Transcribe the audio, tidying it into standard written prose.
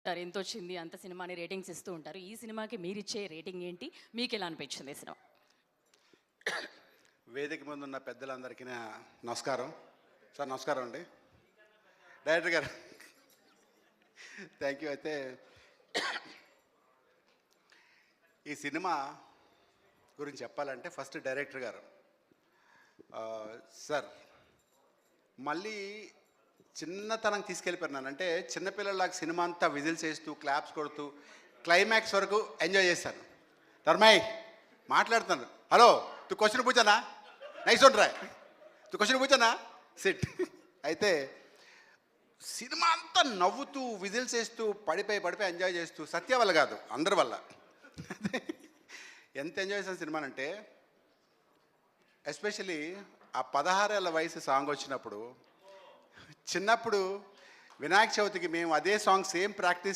ఉంటారు, ఎంత వచ్చింది అంత సినిమాని రేటింగ్స్ ఇస్తూ ఉంటారు. ఈ సినిమాకి మీరిచ్చే రేటింగ్ ఏంటి, మీకు ఎలా అనిపించింది ఈ సినిమా? వేదిక ముందు ఉన్న పెద్దలందరికీ నమస్కారం. సార్ నమస్కారం అండి. డైరెక్టర్ గారు థ్యాంక్ యూ. అయితే ఈ సినిమా గురించి చెప్పాలంటే ఫస్ట్ డైరెక్టర్ గారు సార్ మళ్ళీ చిన్నతనం తీసుకెళ్ళిపోయినాను. అంటే చిన్నపిల్లలాగా సినిమా అంతా విజిల్స్ వేస్తూ క్లాప్స్ కొడుతూ క్లైమాక్స్ వరకు ఎంజాయ్ చేశాను. ధర్మాయ్ మాట్లాడుతాను. హలో తు క్వశ్చన్ పూచానా నైస్ ఉంటా తు క్వశ్చన్ పూచానా సిట్. అయితే సినిమా అంతా నవ్వుతూ విజిల్స్ వేస్తూ పడిపోయి ఎంజాయ్ చేస్తూ సత్య వల్ల కాదు అందరి వల్ల ఎంత ఎంజాయ్ చేసిన సినిమా అంటే ఎస్పెషలీ ఆ 16 ఏళ్ళ వయసు సాంగ్ వచ్చినప్పుడు చిన్నప్పుడు వినాయక చవితికి మేము అదే సాంగ్ సేమ్ ప్రాక్టీస్